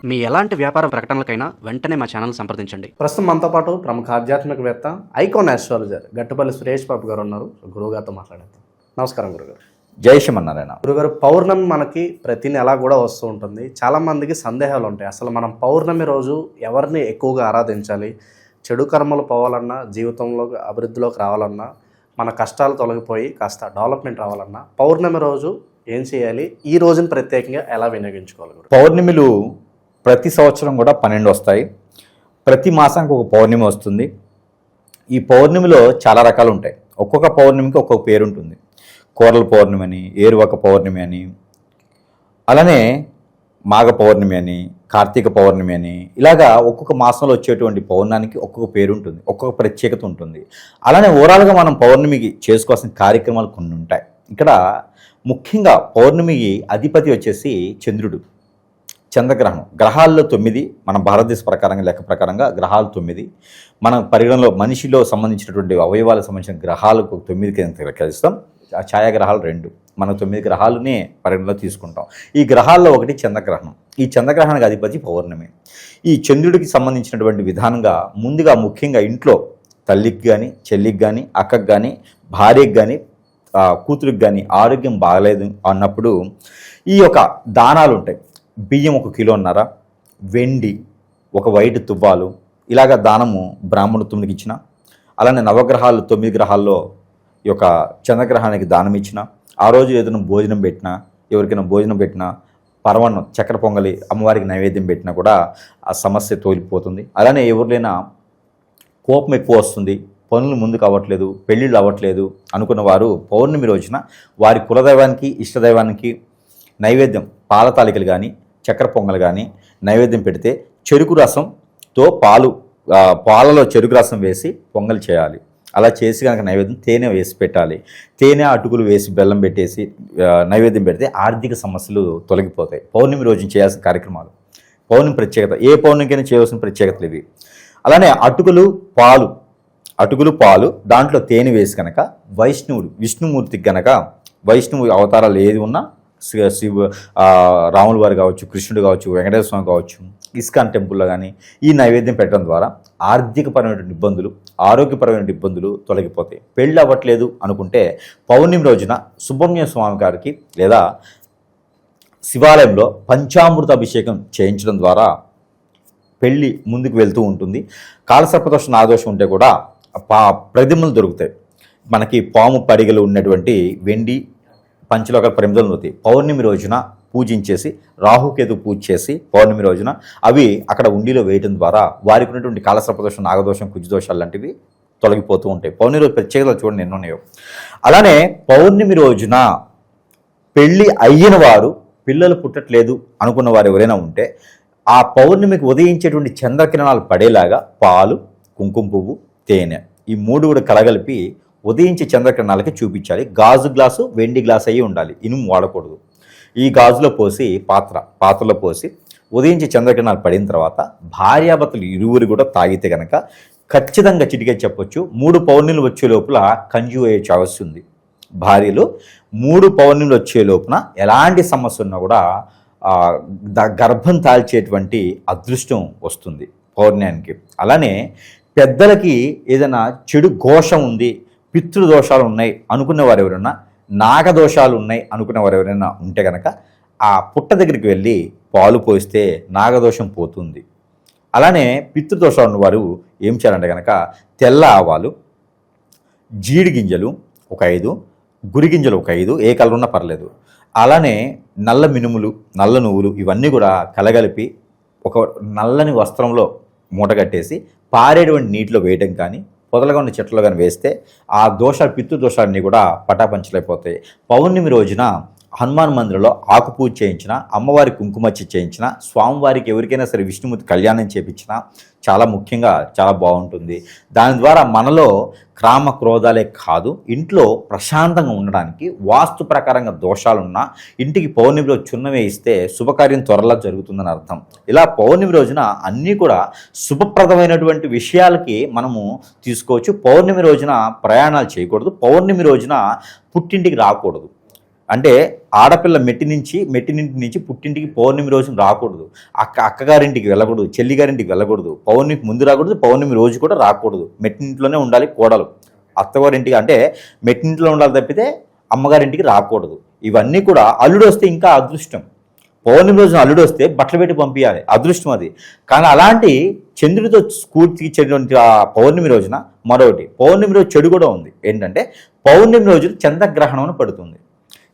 మీ ఎలాంటి వ్యాపార ప్రకటనలకైనా వెంటనే మా ఛానల్ సంప్రదించండి. ప్రస్తుతం మనతో పాటు ప్రముఖ ఆధ్యాత్మికవేత్త ఐకాన్ ఆస్ట్రాలజర్ గట్టుపల్లి సురేష్ బాబు గారు ఉన్నారు. గురువుగారితో మాట్లాడేద్దాం. నమస్కారం గురుగారు. జై శ్రీమన్నారాయణ. గురుగారు, పౌర్ణమి మనకి ప్రతి నెల కూడా వస్తూ ఉంటుంది. చాలా మందికి సందేహాలు ఉంటాయి. అసలు మనం పౌర్ణమి రోజు ఎవరిని ఎక్కువగా ఆరాధించాలి? చెడు కర్మలు పోవాలన్నా, జీవితంలో అభివృద్ధిలోకి రావాలన్నా, మన కష్టాలు తొలగిపోయి కాస్త డెవలప్మెంట్ రావాలన్నా పౌర్ణమి రోజు ఏం చేయాలి? ఈ రోజుని ప్రత్యేకంగా ఎలా వినియోగించుకోవాలి? పౌర్ణమిలు ప్రతి సంవత్సరం కూడా 12 వస్తాయి. ప్రతి మాసానికి ఒక పౌర్ణమి వస్తుంది. ఈ పౌర్ణమిలో చాలా రకాలు ఉంటాయి. ఒక్కొక్క పౌర్ణమికి ఒక్కొక్క పేరు ఉంటుంది. కోరల పౌర్ణమి అని, ఏరువక పౌర్ణమి అని, అలానే మాఘ పౌర్ణమి అని, కార్తీక పౌర్ణమి అని, ఇలాగా ఒక్కొక్క మాసంలో వచ్చేటువంటి పౌర్ణానికి ఒక్కొక్క పేరు ఉంటుంది, ఒక్కొక్క ప్రత్యేకత ఉంటుంది. అలానే ఓవరాల్గా మనం పౌర్ణమికి చేసుకోవాల్సిన కార్యక్రమాలు కొన్ని ఉంటాయి. ఇక్కడ ముఖ్యంగా పౌర్ణమికి అధిపతి వచ్చేసి చంద్రుడు. చంద్రగ్రహణం, గ్రహాల్లో 9, మన భారతదేశ ప్రకారంగా లెక్క ప్రకారంగా గ్రహాలు 9. మన పరిగణలో మనిషిలో సంబంధించినటువంటి అవయవాలకు సంబంధించిన గ్రహాలకు 9 కింద లెక్కిస్తాం. ఛాయాగ్రహాలు 2. మనం 9 గ్రహాలనే పరిగణలో తీసుకుంటాం. ఈ గ్రహాల్లో ఒకటి చంద్రగ్రహణం. ఈ చంద్రగ్రహణానికి అధిపతి పౌర్ణమి. ఈ చంద్రుడికి సంబంధించినటువంటి విధానంగా ముందుగా ముఖ్యంగా ఇంట్లో తల్లికి కానీ, చెల్లికి కానీ, అక్కకి కానీ, భార్యకి కానీ, కూతురికి కానీ ఆరోగ్యం బాగలేదు అన్నప్పుడు ఈ యొక్క దానాలు ఉంటాయి. బియ్యం 1.5 కిలోన్నర, వెండి, ఒక వైట్ తువ్వాలు, ఇలాగ దానము బ్రాహ్మణోత్తమునికి ఇచ్చిన, అలానే నవగ్రహాలు 9 గ్రహాల్లో ఈ యొక్క చంద్రగ్రహానికి దానం ఇచ్చిన, ఆ రోజు ఏదైనా భోజనం పెట్టినా, ఎవరికైనా భోజనం పెట్టినా, పరమాన్నం చక్కెర పొంగలి అమ్మవారికి నైవేద్యం పెట్టినా కూడా ఆ సమస్య తోలిపోతుంది. అలానే ఎవరికైనా కోపం ఎక్కువ వస్తుంది, పనులు ముందుకు అవ్వట్లేదు, పెళ్ళిళ్ళు అవ్వట్లేదు అనుకున్న వారు పౌర్ణమి రోజున వారి కులదైవానికి, ఇష్టదైవానికి నైవేద్యం పాల తాలికలు కానీ, చక్కెర పొంగలు కానీ నైవేద్యం పెడితే చెరుకు రసంతో పాలలో చెరుకు రసం వేసి పొంగల్ చేయాలి. అలా చేసి కనుక నైవేద్యం తేనె వేసి పెట్టాలి. తేనె అటుకులు వేసి బెల్లం పెట్టేసి నైవేద్యం పెడితే ఆర్థిక సమస్యలు తొలగిపోతాయి. పౌర్ణమి రోజు చేయాల్సిన కార్యక్రమాలు, పౌర్ణమి ప్రత్యేకత, ఏ పౌర్ణమికైనా చేయవలసిన ప్రత్యేకతలు ఇవి. అలానే అటుకులు పాలు దాంట్లో తేనె వేసి కనుక విష్ణుమూర్తికి కనుక వైష్ణవు అవతారాలు ఏది ఉన్నా రాముల వారు కావచ్చు, కృష్ణుడు కావచ్చు, వెంకటేశ్వర స్వామి కావచ్చు, ఇస్కాన్ టెంపుల్లో కానీ ఈ నైవేద్యం పెట్టడం ద్వారా ఆర్థికపరమైన ఇబ్బందులు, ఆరోగ్యపరమైన ఇబ్బందులు తొలగిపోతాయి. పెళ్ళి అవ్వట్లేదు అనుకుంటే పౌర్ణమి రోజున సుబ్రహ్మణ్య స్వామి గారికి లేదా శివాలయంలో పంచామృత అభిషేకం చేయించడం ద్వారా పెళ్ళి ముందుకు వెళ్తూ ఉంటుంది. కాలసర్పదోషం, నాగదోషం ఉంటే కూడా ప్రతిమలు దొరుకుతాయి. మనకి పాము పడిగలు ఉన్నటువంటి వెండి పంచలోక పరిమితులు అవుతాయి. పౌర్ణమి రోజున పూజించేసి, రాహుకేతు పూజ చేసి పౌర్ణమి రోజున అవి అక్కడ ఉండిలో వేయడం ద్వారా వారికి ఉన్నటువంటి కాలసర్పదోషం, నాగదోషం, కుజదోషాలు లాంటివి తొలగిపోతూ ఉంటాయి. పౌర్ణమి రోజు ప్రత్యేకతలు చూడండి ఎన్నో ఉన్నాయో. అలానే పౌర్ణమి రోజున పెళ్ళి అయిన వారు పిల్లలు పుట్టట్లేదు అనుకున్న వారు ఎవరైనా ఉంటే ఆ పౌర్ణమికి ఉదయించేటువంటి చంద్రకిరణాలు పడేలాగా పాలు, కుంకుమ పువ్వు, తేనె ఈ 3 కూడా కలగలిపి ఉదయించే చంద్రకిరణాలకి చూపించాలి. గాజు గ్లాసు, వెండి గ్లాస్ అయ్యి ఉండాలి, ఇనుము వాడకూడదు. ఈ గాజులో పోసి పాత్రలో పోసి ఉదయించే చంద్రకిరణాలు పడిన తర్వాత భార్యాభర్తలు ఇరువురు కూడా తాగితే కనుక ఖచ్చితంగా చిటికే చెప్పొచ్చు 3 పౌర్ణమిలు వచ్చే లోపల కన్జ్యూ అయ్యే ఛాయిస్ ఉంది. భార్యలు 3 పౌర్ణమిలు వచ్చే లోపున ఎలాంటి సమస్య ఉన్నా కూడా గర్భం తాల్చేటువంటి అదృష్టం వస్తుంది పౌర్ణానికి. అలానే పెద్దలకి ఏదైనా చెడు ఘోషం ఉంది, పితృదోషాలు ఉన్నాయి అనుకునే వారు ఎవరైనా, నాగదోషాలు ఉన్నాయి అనుకునే వారు ఎవరైనా ఉంటే కనుక ఆ పుట్ట దగ్గరికి వెళ్ళి పాలు పోస్తే నాగదోషం పోతుంది. అలానే పితృదోషాలు ఉన్నవారు ఏం చేయాలంటే కనుక తెల్ల ఆవాలు, జీడి గింజలు ఒక 5, గురి గింజలు ఒక 5, ఏ కలర్ ఉన్నా పర్లేదు. అలానే నల్ల మినుములు, నల్ల నువ్వులు ఇవన్నీ కూడా కలగలిపి ఒక నల్లని వస్త్రంలో మూటగట్టేసి పారేటువంటి నీటిలో వేయడం కానీ, పొదలుగా ఉన్న చెట్లలో కానీ వేస్తే ఆ దోషాలు, పితృదోషాలన్నీ కూడా పటాపంచలైపోతాయి. పౌర్ణమి రోజున హనుమాన్ మందిరంలో ఆకు పూజ చేయించిన, అమ్మవారి కుంకుమచ్చి చేయించిన, స్వామివారికి ఎవరికైనా సరే విష్ణుమూర్తి కళ్యాణం చేయించిన చాలా ముఖ్యంగా చాలా బాగుంటుంది. దాని ద్వారా మనలో క్రామ క్రోధాలే కాదు, ఇంట్లో ప్రశాంతంగా ఉండడానికి వాస్తు ప్రకారంగా దోషాలున్నా ఇంటికి పౌర్ణమిలో చున్నం వేయిస్తే శుభకార్యం త్వరలో జరుగుతుందని అర్థం. ఇలా పౌర్ణమి రోజున అన్నీ కూడా శుభప్రదమైనటువంటి విషయాలకి మనము తీసుకోవచ్చు. పౌర్ణమి రోజున ప్రయాణాలు చేయకూడదు, పౌర్ణమి రోజున పుట్టింటికి రాకూడదు. అంటే ఆడపిల్ల మెట్టినింటి నుంచి పుట్టింటికి పౌర్ణమి రోజున రాకూడదు, అక్కగారింటికి వెళ్ళకూడదు, చెల్లిగారింటికి వెళ్ళకూడదు, పౌర్ణమికి ముందు రాకూడదు, పౌర్ణమి రోజు కూడా రాకూడదు. మెట్టింట్లోనే ఉండాలి కోడలు. అత్తగారింటికి అంటే మెట్టింట్లో ఉండాలి తప్పితే అమ్మగారింటికి రాకూడదు. ఇవన్నీ కూడా అల్లుడు వస్తే ఇంకా అదృష్టం. పౌర్ణమి రోజున అల్లుడు వస్తే బట్టలు పెట్టి పంపించాలి, అదృష్టం అది. కానీ అలాంటి చంద్రుడితో స్ఫూర్తికి చెందినటువంటి ఆ పౌర్ణమి రోజున మరొకటి పౌర్ణమి రోజు చెడు కూడా ఉంది. ఏంటంటే పౌర్ణమి రోజు చంద్రగ్రహణం అని పడుతుంది.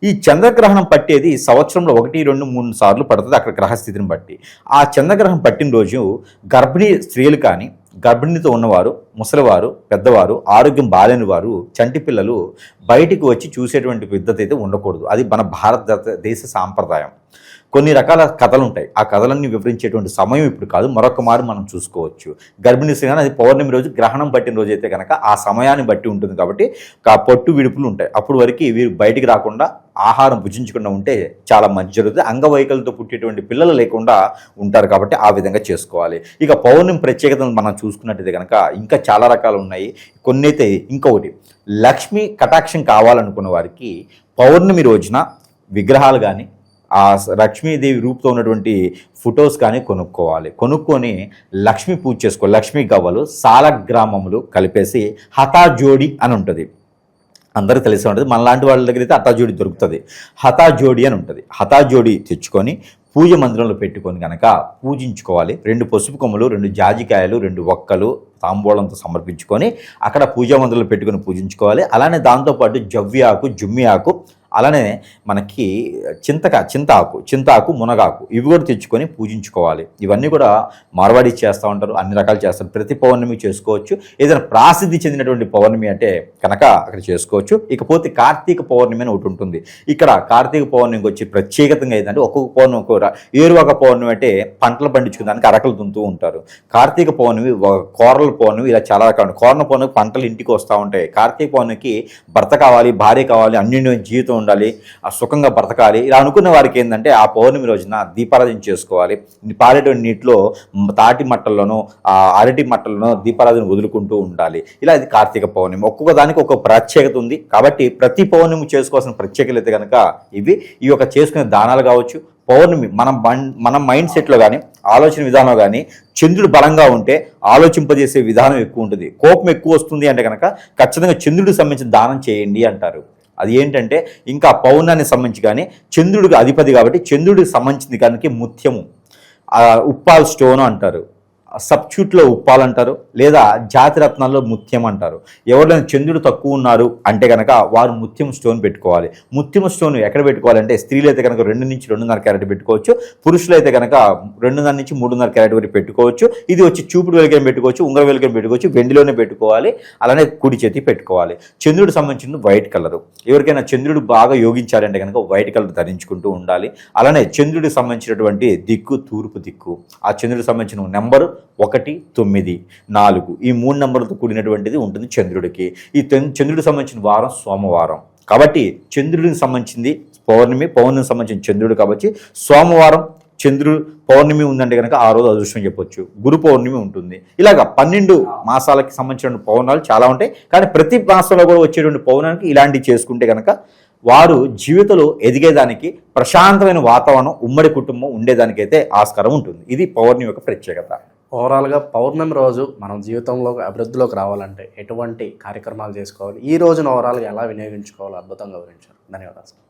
ఈ చంద్రగ్రహణం పట్టేది సంవత్సరంలో 1, 2, 3 సార్లు పడుతుంది అక్కడ గ్రహస్థితిని బట్టి. ఆ చంద్రగ్రహణం పట్టిన రోజు గర్భిణీ స్త్రీలు కానీ, గర్భిణీతో ఉన్నవారు, ముసలివారు, పెద్దవారు, ఆరోగ్యం బాలేని వారు, చంటి పిల్లలు బయటికి వచ్చి చూసేటువంటి పద్ధతి అయితే ఉండకూడదు. అది మన భారతదేశ సాంప్రదాయం. కొన్ని రకాల కథలు ఉంటాయి. ఆ కథలన్నీ వివరించేటువంటి సమయం ఇప్పుడు కాదు, మరొక మారు మనం చూసుకోవచ్చు. గర్భిణీ స్త్రీ అది పౌర్ణమి రోజు గ్రహణం పట్టిన రోజు అయితే కనుక ఆ సమయాన్ని బట్టి ఉంటుంది కాబట్టి పొట్టు విడుపులు ఉంటాయి. అప్పుడు వరకు వీరు బయటికి రాకుండా ఆహారం భుజించకుండా ఉంటే చాలా మంచి జరుగుతుంది. అంగవైకల్యంతో పుట్టేటువంటి పిల్లలు లేకుండా ఉంటారు కాబట్టి ఆ విధంగా చేసుకోవాలి. ఇక పౌర్ణమి ప్రత్యేకతను మనం చూసుకున్నట్టయితే కనుక ఇంకా చాలా రకాలు ఉన్నాయి. కొన్ని అయితే ఇంకొకటి లక్ష్మీ కటాక్షం కావాలనుకున్న వారికి పౌర్ణమి రోజున విగ్రహాలు కానీ ఆ లక్ష్మీదేవి రూపుతో ఉన్నటువంటి ఫొటోస్ కానీ కొనుక్కొని లక్ష్మీ పూజ చేసుకోవాలి. లక్ష్మీ గవ్వలు సాలగ్రామములు కలిపేసి హతాజోడి అని ఉంటుంది, అందరూ తెలిసే ఉంటుంది. మనలాంటి వాళ్ళ దగ్గర అయితే హతాజోడి దొరుకుతుంది. హతాజోడి అని ఉంటుంది. హతాజోడి తెచ్చుకొని పూజ మందిరంలో పెట్టుకొని కనుక పూజించుకోవాలి. 2 పసుపు కొమ్మలు, 2 జాజికాయలు, 2 ఒక్కలు తాంబూలంతో సమర్పించుకొని అక్కడ పూజా మందిరంలో పెట్టుకొని పూజించుకోవాలి. అలానే దాంతోపాటు జవ్వి ఆకు, జుమ్మి ఆకు, అలానే మనకి చింతాకు, మునగాకు ఇవి కూడా తెచ్చుకొని పూజించుకోవాలి. ఇవన్నీ కూడా మార్వాడి చేస్తూ ఉంటారు, అన్ని రకాలు చేస్తారు. ప్రతి పౌర్ణమి చేసుకోవచ్చు. ఏదైనా ప్రాసిద్ధి చెందినటువంటి పౌర్ణమి అంటే కనుక అక్కడ చేసుకోవచ్చు. ఇకపోతే కార్తీక పౌర్ణమి అని ఒకటి ఉంటుంది. ఇక్కడ కార్తీక పౌర్ణమికి వచ్చి ప్రత్యేకతంగా ఏంటంటే ఒక్కొక్క పౌర్ణమి ఏరువాక పౌర్ణమి అంటే పంటలు పండించుకోవడానికి అరకలు దుంతూ ఉంటారు. కార్తీక పౌర్ణమి, కోరల పౌర్ణమి, ఇలా చాలా రకాలు. కోరల పౌర్ణమి పంటలు ఇంటికి వస్తూ ఉంటాయి. కార్తీక పౌర్ణమికి భర్త కావాలి, భార్య కావాలి, అన్యోన్య జీవితం ఉండాలి, ఆ సుఖంగా బ్రతకాలి, ఇలా అనుకున్న వారికి ఏంటంటే ఆ పౌర్ణమి రోజున దీపారాధన చేసుకోవాలి. పారేటువంటి నీటిలో తాటి మట్టల్లోనూ అరటి మట్టల్లోనూ దీపారాధన వదులుకుంటూ ఉండాలి. ఇలా ఇది కార్తీక పౌర్ణమి. ఒక్కొక్క దానికి ఒక ప్రత్యేకత ఉంది కాబట్టి ప్రతి పౌర్ణమి చేసుకోవాల్సిన ప్రత్యేకత అయితే కనుక ఈ యొక్క చేసుకునే దానాలు కావచ్చు. పౌర్ణమి మన మైండ్ సెట్లో కానీ ఆలోచన విధానం కానీ చంద్రుడు బలంగా ఉంటే ఆలోచింపజేసే విధానం ఎక్కువ ఉంటుంది. కోపం ఎక్కువ వస్తుంది అంటే కనుక ఖచ్చితంగా చంద్రుడికి సంబంధించిన దానం చేయండి అంటారు. అది ఏంటంటే ఇంకా పౌర్ణానికి సంబంధించి కానీ చంద్రుడికి అధిపతి కాబట్టి చంద్రుడికి సంబంధించింది కనుక ముత్యము, ఉప్పాల్ స్టోన్ అంటారు, సబ్స్టిట్యూట్లో ఉప్పాలు అంటారు, లేదా జాతిరత్నాల్లో ముత్యం అంటారు. ఎవరైనా చంద్రుడు తక్కువ ఉన్నారు అంటే కనుక వారు ముత్యం స్టోన్ పెట్టుకోవాలి. ముత్యం స్టోన్ ఎక్కడ పెట్టుకోవాలంటే స్త్రీలు అయితే కనుక 2 నుంచి 2.5 క్యారెట్ పెట్టుకోవచ్చు, పురుషులు అయితే కనుక 2.5 నుంచి 3.5 క్యారెట్ వరకు పెట్టుకోవచ్చు. ఇది వచ్చి చూపుడు వెలికని పెట్టుకోవచ్చు, ఉంగర వెలికని పెట్టుకోవచ్చు, వెండిలోనే పెట్టుకోవాలి. అలానే కుడి చేతి పెట్టుకోవాలి. చంద్రుడు సంబంధించిన వైట్ కలరు. ఎవరికైనా చంద్రుడు బాగా యోగించాలంటే కనుక వైట్ కలర్ ధరించుకుంటూ ఉండాలి. అలానే చంద్రుడికి సంబంధించినటువంటి దిక్కు తూర్పు దిక్కు. ఆ చంద్రుడికి సంబంధించిన నెంబరు 1, 9, 4 ఈ 3 నెంబర్లతో కూడినటువంటిది ఉంటుంది చంద్రుడికి. ఈ చంద్రుడికి సంబంధించిన వారం సోమవారం కాబట్టి చంద్రుడికి సంబంధించింది పౌర్ణమికి సంబంధించిన చంద్రుడు కాబట్టి సోమవారం చంద్రుడు పౌర్ణమి ఉందంటే కనుక ఆ రోజు అదృష్టం చెప్పొచ్చు. గురు పౌర్ణమి ఉంటుంది. ఇలాగ 12 మాసాలకి సంబంధించిన పౌర్ణాలు చాలా ఉంటాయి. కానీ ప్రతి మాసంలో కూడా వచ్చేటువంటి పౌర్ణానికి ఇలాంటివి చేసుకుంటే కనుక వారు జీవితంలో ఎదిగేదానికి ప్రశాంతమైన వాతావరణం, ఉమ్మడి కుటుంబం ఉండేదానికైతే ఆస్కారం ఉంటుంది. ఇది పౌర్ణమి యొక్క ప్రత్యేకత. ఓవరాల్గా పౌర్ణమి రోజు మనం జీవితంలో అభివృద్ధిలోకి రావాలంటే ఎటువంటి కార్యక్రమాలు చేసుకోవాలి, ఈ రోజున ఓవరాల్గా ఎలా వినియోగించుకోవాలో అద్భుతంగా వివరించారు. ధన్యవాదాలు.